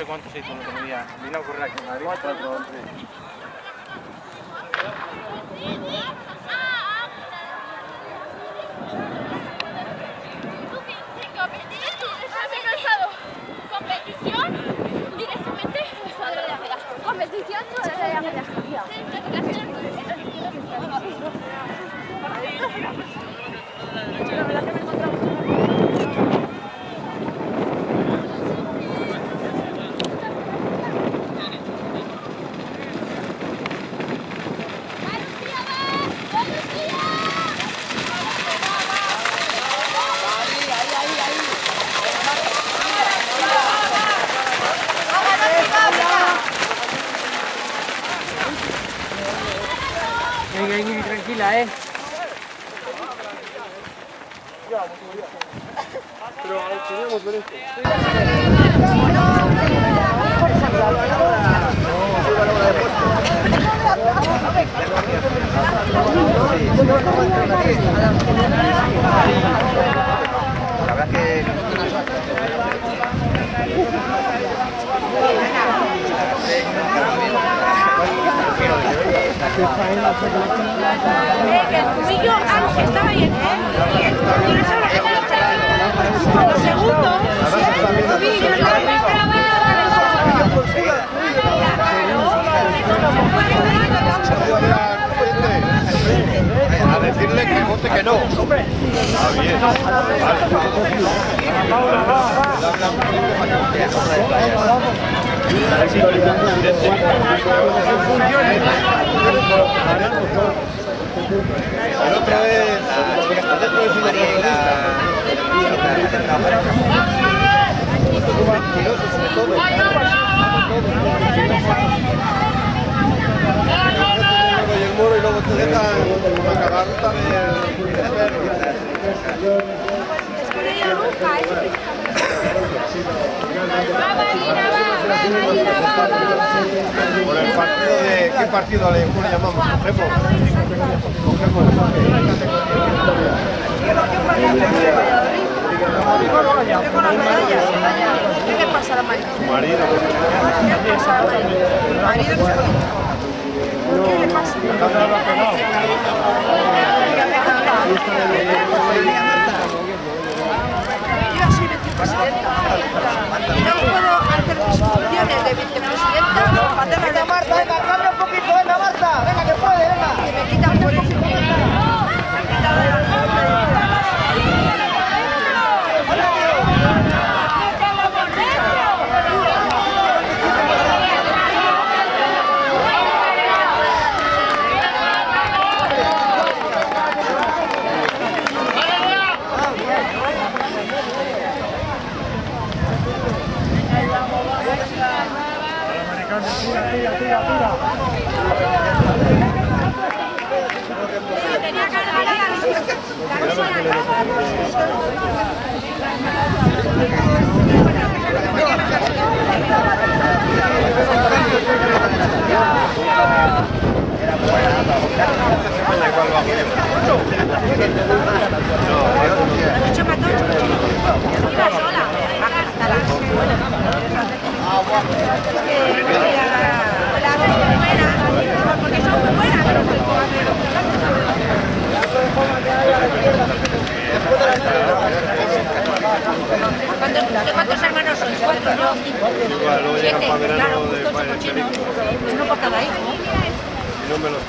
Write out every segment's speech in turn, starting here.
sé cuánto se hizo el otro día. Vino a correr aquí en Madrid. 4 11. Competición directamente sobre la regla. Competición sobre la regla. Venga, tranquila, Pero teníamos ver esto. La verdad que El cubillo estaba bien, Lo segundo, el cubillo a decirle que vote que no. Ah, bien. La otra vez, María y Y el muro y luego te dejan acabar por el partido de... ¿Qué partido le llamamos? ¿Qué le pasa a la marido? Marido. ¿Marido? ¿Qué le pasa? Yo soy vicepresidenta y no puedo hacer mis funciones de vicepresidenta. Venga Marta, venga, cambia un poquito, venga Marta, venga que puede, venga. Y me quitan fuego. ¿Cuántos hermanos sois? ¿Cuántos? Yo, 7. Claro, justo 8 cochinos. Uno por cada hijo.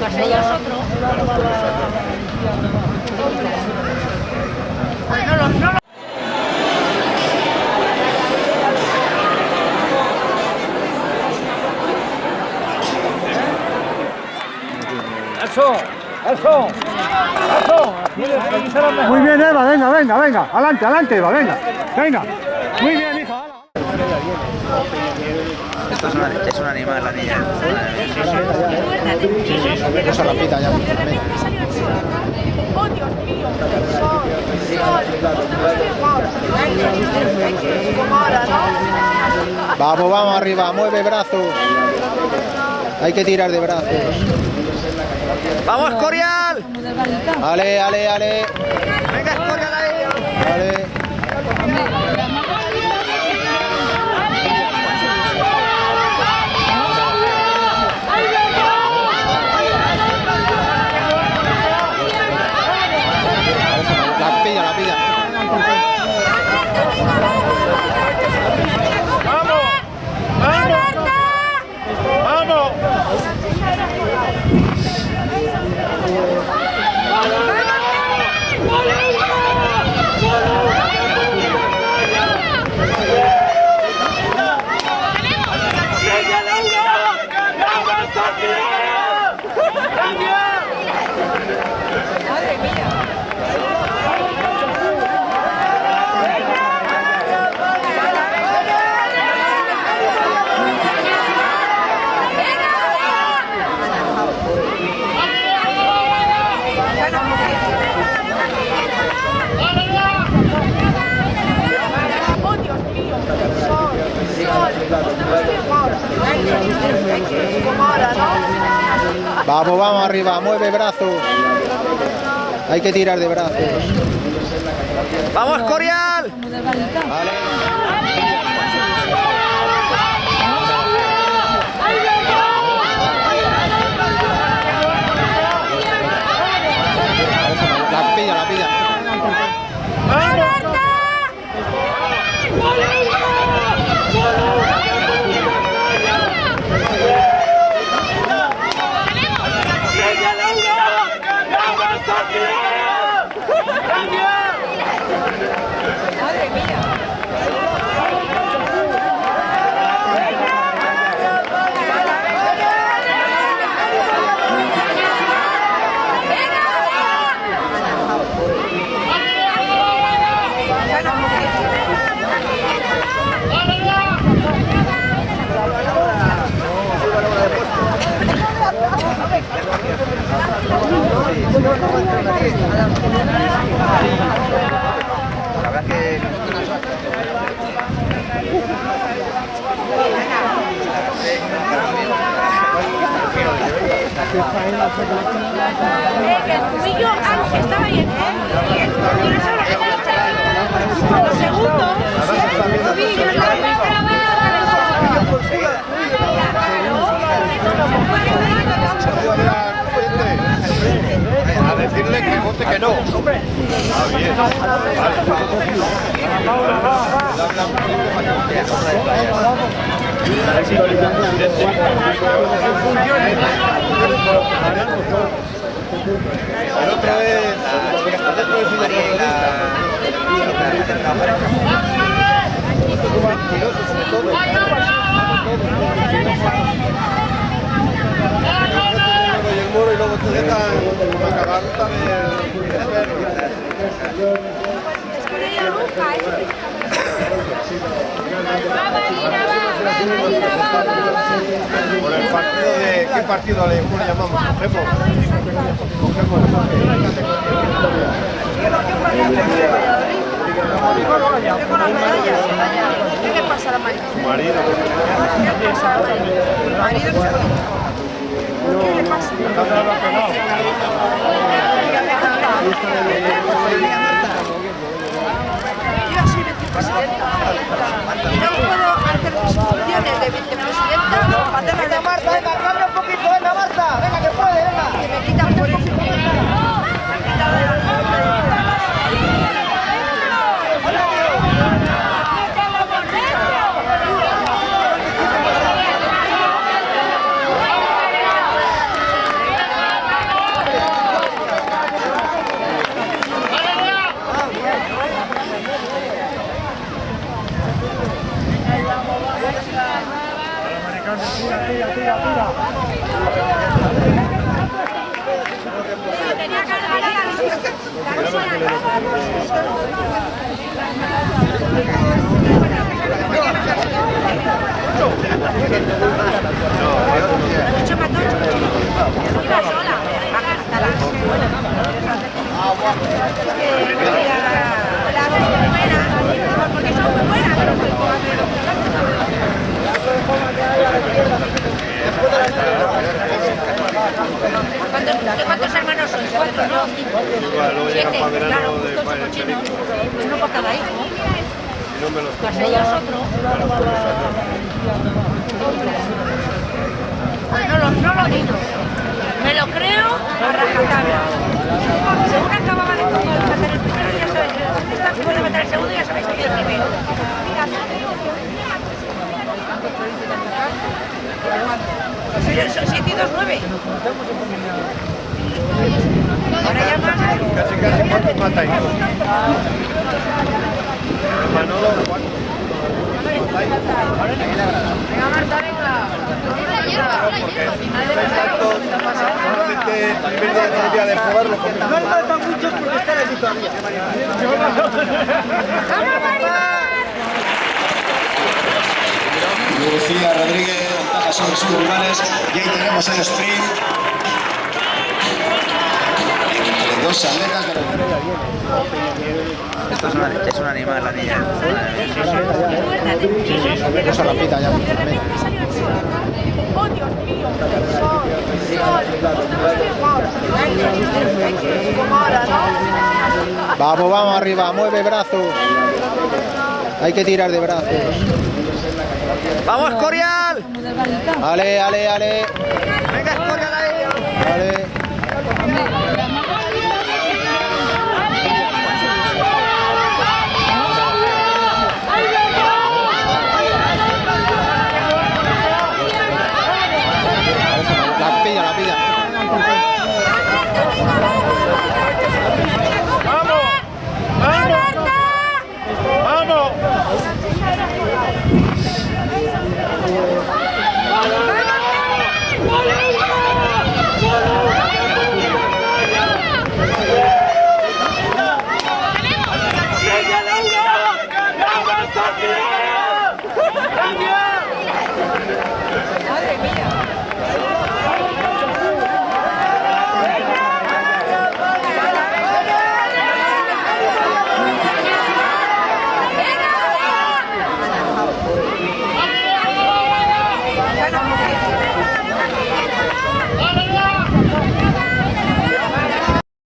Más ellos otro. No. ¡Eso! Muy bien, Eva, venga. Adelante, Eva, venga. Muy bien, hija. Esto es un animal, la niña. Esa rapita ya. ¡Oh, Dios mío! ¡Sol! Vamos arriba, mueve brazos. Hay que tirar de brazos. ¡Vamos, Escorial! Ale. ¡Venga, Escorial ahí! Ale. Vamos, vamos arriba, mueve brazo. Hay que tirar de brazos. ¡Vamos, Corial! La pilla, la pilla. Madre mía. La verdad que... Que el cubillo antes estaba ahí, los segundos, el cubillo A decirle que vote que no. Ah, bien. El otro es Y el muro y luego te dejan acabar también. por el partido de... ¿Qué partido le llamamos? ¿Qué le pasa a la marido? Marido. ¿Qué le pasa a la marido? ¿Qué le pasa? Yo soy vicepresidenta y no puedo hacer funciones de vicepresidenta para hacerlas de Marta. Venga, que abre un poquito, venga Marta, venga que puede, venga. Que me quitan por eso. Me quitan de la porque son muy buenas, ¿Cuántos hermanos sois? ¿Cuatro, no? Luego llega para verano Claro, de justo ocho cochinos. Uno por cada hijo. y no me lo... Más ellos otro. No lo digo. Me lo creo a rajatabla. Según acababa de meter el primero, ya sabéis, está después de meter el segundo, ya sabéis que hay que ver. Son 7 y 2, 9. Ahora ya más. Casi, ¿cuántos matáis? Manolo, ¿cuántos? Venga, Marta, venga. Porque estáis tantos, solamente el primer día de jugarlo. No hay falta muchos porque están aquí todavía. Lucía Rodríguez, ventaja sobre sus rivales y ahí tenemos el sprint entre dos atletas de Esto es un animal, la niña. Esa rapita ya. Oh, Dios mío, sol, Vamos, vamos arriba, mueve brazo. Hay que tirar de brazo. ¡Vamos, Escorial! Ale, ale, ale. ¡Venga, Escorial ahí! Ale.